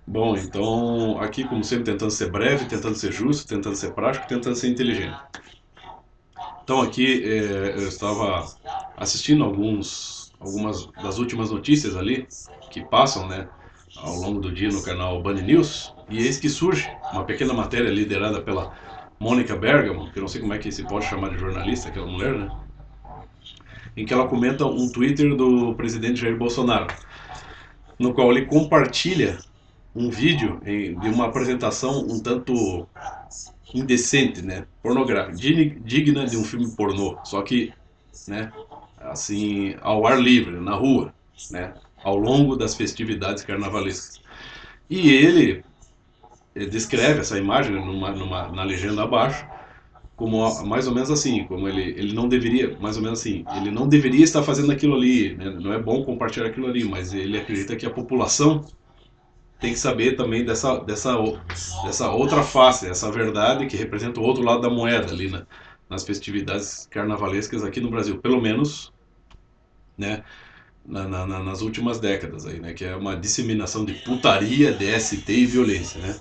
Bom, então aqui, como sempre, tentando ser breve, tentando ser justo, tentando ser prático, tentando ser inteligente. Então aqui eu estava assistindo algumas das últimas notícias ali que passam, né, ao longo do dia no canal Bunny News, e eis que surge uma pequena matéria liderada pela Mônica Bergamo, que eu não sei como é que se pode chamar de jornalista, aquela mulher, né, em que ela comenta um Twitter do presidente Jair Bolsonaro, no qual ele compartilha um vídeo de uma apresentação um tanto indecente, né? Pornográfica, digna de um filme pornô, só que, né? Assim, ao ar livre, na rua, né? Ao longo das festividades carnavalescas. E ele descreve essa imagem na legenda abaixo como mais ou menos assim, como ele não deveria, mais ou menos assim, ele não deveria estar fazendo aquilo ali, né? Não é bom compartilhar aquilo ali, mas ele acredita que a população tem que saber também dessa outra face, essa verdade que representa o outro lado da moeda ali nas festividades carnavalescas aqui no Brasil, pelo menos, né, nas últimas décadas aí, né, que é uma disseminação de putaria, DST e violência, né.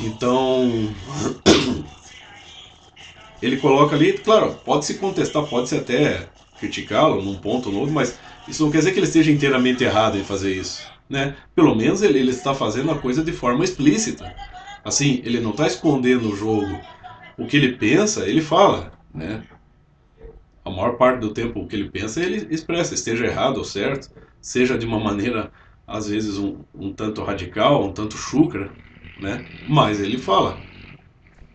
Então, ele coloca ali, claro, pode se contestar, pode se até criticá-lo num ponto novo, mas isso não quer dizer que ele esteja inteiramente errado em fazer isso, né? Pelo menos ele está fazendo a coisa de forma explícita. Assim, ele não está escondendo o jogo. O que ele pensa, ele fala, né? A maior parte do tempo o que ele pensa, ele expressa, esteja errado ou certo, seja de uma maneira, às vezes, um tanto radical, um tanto chucra, né? Mas ele fala.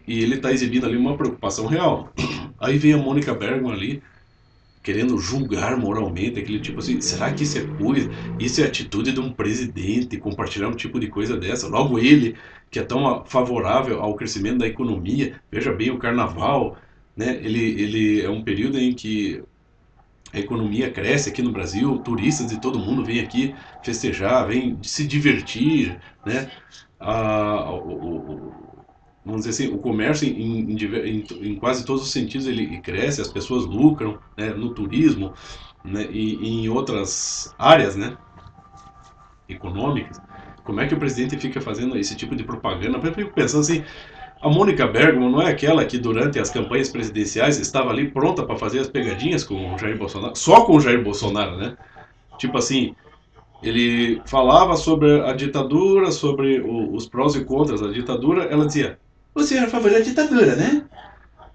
E ele está exibindo ali uma preocupação real. Aí vem a Mônica Bergman ali, querendo julgar moralmente, aquele tipo assim, será que isso é coisa? Isso é atitude de um presidente, compartilhar um tipo de coisa dessa? Logo ele, que é tão favorável ao crescimento da economia, veja bem o carnaval, né? Ele é um período em que a economia cresce aqui no Brasil, turistas de todo mundo vêm aqui festejar, vêm se divertir, né? Vamos dizer assim, o comércio em quase todos os sentidos ele cresce, as pessoas lucram, né, no turismo, né, e em outras áreas, né, econômicas. Como é que o presidente fica fazendo esse tipo de propaganda? Eu fico pensando assim, a Mônica Bergman não é aquela que durante as campanhas presidenciais estava ali pronta para fazer as pegadinhas com o Jair Bolsonaro, só com o Jair Bolsonaro, né? Tipo assim, ele falava sobre a ditadura, sobre os prós e contras da ditadura, ela dizia: "O senhor é a favor da ditadura, né?"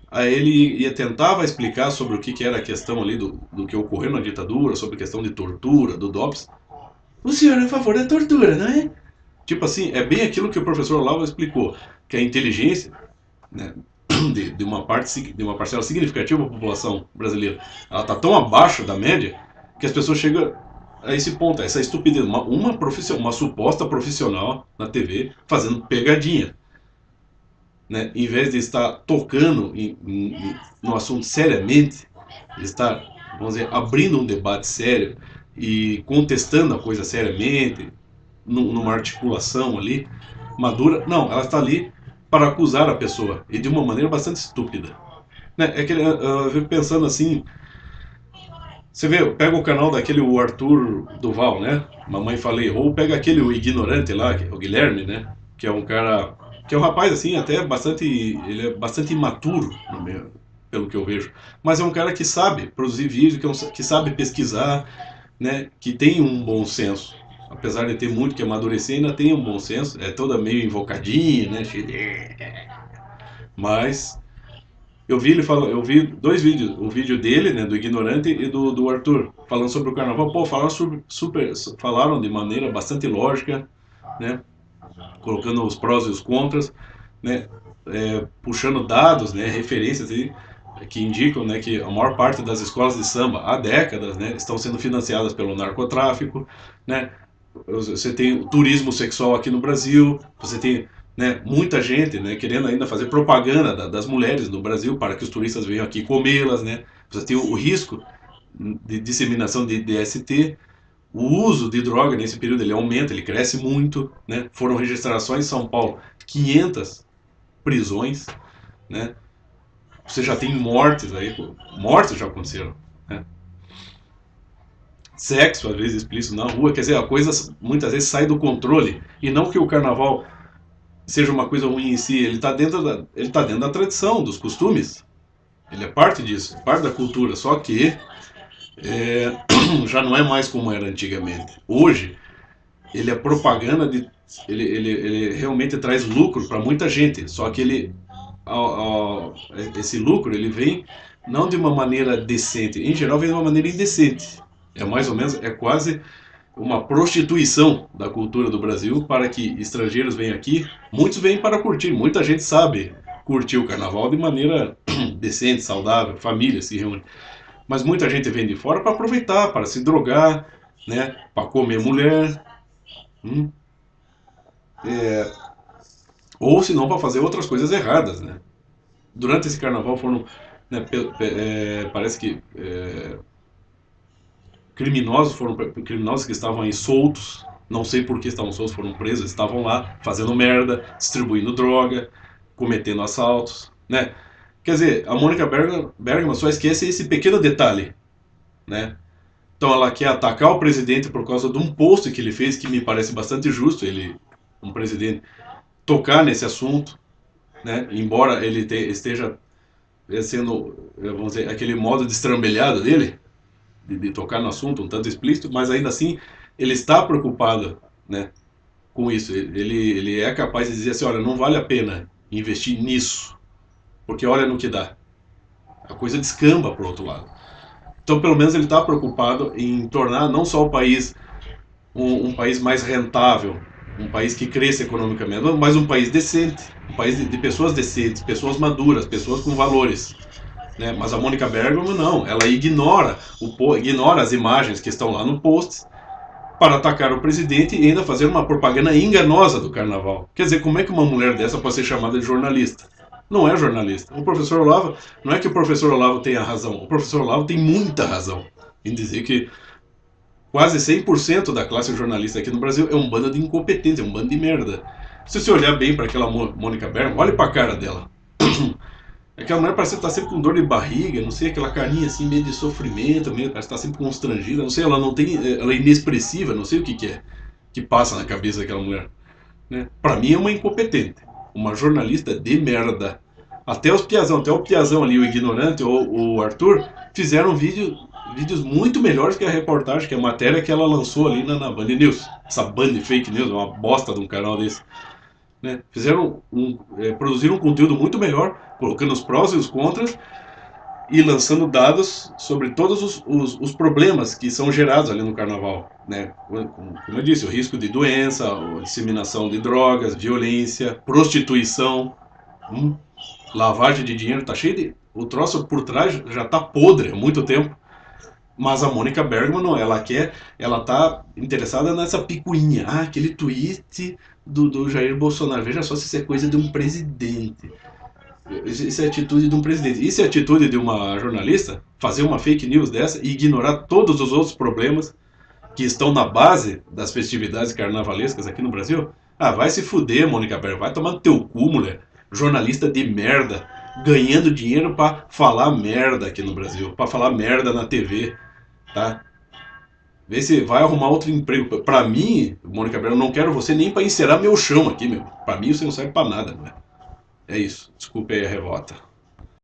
Aí ele tentava explicar sobre o que era a questão ali do que ocorreu na ditadura, sobre a questão de tortura, do DOPS. "O senhor é a favor da tortura, não é?" Tipo assim, é bem aquilo que o professor Olavo explicou, que a inteligência, né, de uma parcela significativa da população brasileira, ela está tão abaixo da média que as pessoas chegam a esse ponto, a essa estupidez. Uma suposta profissional na TV fazendo pegadinha, né? Em vez de estar tocando no assunto seriamente, de estar, vamos dizer, abrindo um debate sério e contestando a coisa seriamente, numa articulação ali madura. Não, ela está ali para acusar a pessoa e de uma maneira bastante estúpida. Né? É que eu fico pensando assim, você vê, pega o canal daquele o Arthur Duval, né? Mamãe falei, ou pega aquele o ignorante lá, o Guilherme, né? Que é um cara, que é um rapaz assim, até bastante, ele é bastante imaturo, pelo que eu vejo. Mas é um cara que sabe produzir vídeo, que sabe pesquisar, né? Que tem um bom senso. Apesar de ter muito que amadurecer, ainda tem um bom senso. É toda meio invocadinha, né? Mas eu vi dois vídeos, o vídeo dele, né, do ignorante e do Arthur, falando sobre o carnaval. Pô, falaram de maneira bastante lógica, né, colocando os prós e os contras, né, puxando dados, né, referências aí, que indicam, né, que a maior parte das escolas de samba há décadas, né, estão sendo financiadas pelo narcotráfico, né. Você tem o turismo sexual aqui no Brasil, você tem, né, muita gente, né, querendo ainda fazer propaganda das mulheres no Brasil para que os turistas venham aqui comê-las, né. Você tem o risco de disseminação de DST, o uso de droga nesse período ele aumenta, ele cresce muito, né. Foram registrações em São Paulo 500 prisões, né. Você já tem mortes aí, mortes já aconteceram, né? sexo, às vezes explícito na rua, quer dizer, a coisa muitas vezes sai do controle, e não que o carnaval seja uma coisa ruim em si, ele tá dentro da tradição, dos costumes, ele é parte disso, parte da cultura, só que já não é mais como era antigamente. Hoje, ele é propaganda de. Ele realmente traz lucro para muita gente, só que esse lucro ele vem não de uma maneira decente, em geral vem de uma maneira indecente. É mais ou menos, é quase uma prostituição da cultura do Brasil para que estrangeiros venham aqui. Muitos vêm para curtir, muita gente sabe curtir o carnaval de maneira decente, saudável, família se reúne. Mas muita gente vem de fora para aproveitar, para se drogar, né, para comer mulher, hum, ou se não para fazer outras coisas erradas, né. Durante esse carnaval foram, né, parece que criminosos que estavam aí soltos, não sei por que estavam soltos, foram presos, estavam lá fazendo merda, distribuindo droga, cometendo assaltos, né? Quer dizer, a Mônica Bergman só esquece esse pequeno detalhe, né? Então ela quer atacar o presidente por causa de um post que ele fez que me parece bastante justo, ele, um presidente, tocar nesse assunto, né? Embora ele esteja sendo, vamos dizer, aquele modo destrambelhado dele, de tocar no assunto um tanto explícito, mas ainda assim ele está preocupado, né, com isso. Ele é capaz de dizer assim, olha, não vale a pena investir nisso, porque olha no que dá. A coisa descamba para o outro lado. Então, pelo menos ele está preocupado em tornar não só o país um país mais rentável, um país que cresça economicamente, mas um país decente, um país de pessoas decentes, pessoas maduras, pessoas com valores. Né? Mas a Mônica Bergamo não, ela ignora as imagens que estão lá no post para atacar o presidente e ainda fazer uma propaganda enganosa do carnaval. Quer dizer, como é que uma mulher dessa pode ser chamada de jornalista? Não é jornalista. O professor Olavo, não é que o professor Olavo tenha razão, o professor Olavo tem muita razão em dizer que quase 100% da classe jornalista aqui no Brasil é um bando de incompetentes, é um bando de merda. Se você olhar bem para aquela Mônica Bergamo, olhe para a cara dela. Aquela mulher parece estar sempre com dor de barriga, não sei, aquela carinha assim meio de sofrimento, meio, parece estar sempre constrangida, não sei, ela não tem, ela é inexpressiva, não sei o que é que passa na cabeça daquela mulher. Né? Pra mim é uma incompetente, uma jornalista de merda. Até o Piazão ali, o ignorante, o Arthur, fizeram vídeos muito melhores que a reportagem, que a matéria que ela lançou ali na Band News. Essa Band Fake News, uma bosta de um canal desse. Né? Produziram um conteúdo muito melhor, colocando os prós e os contras e lançando dados sobre todos os problemas que são gerados ali no carnaval. Né? Como eu disse, o risco de doença, a disseminação de drogas, violência, prostituição, lavagem de dinheiro, tá cheio de. O troço por trás já tá podre há muito tempo. Mas a Mônica Bergman não, ela tá interessada nessa picuinha. Ah, aquele tweet do Jair Bolsonaro. Veja só se isso é coisa de um presidente. Isso é atitude de um presidente. Isso é atitude de uma jornalista? Fazer uma fake news dessa e ignorar todos os outros problemas que estão na base das festividades carnavalescas aqui no Brasil? Ah, vai se fuder, Mônica Bergman. Vai tomar no teu cu, mulher. Jornalista de merda. Ganhando dinheiro pra falar merda aqui no Brasil. Pra falar merda na TV. Tá? Vê se vai arrumar outro emprego. Pra mim, Mônica Bergamo, eu não quero você nem pra encerar meu chão aqui, meu. Pra mim você não serve pra nada, meu. É isso. Desculpe aí a revolta.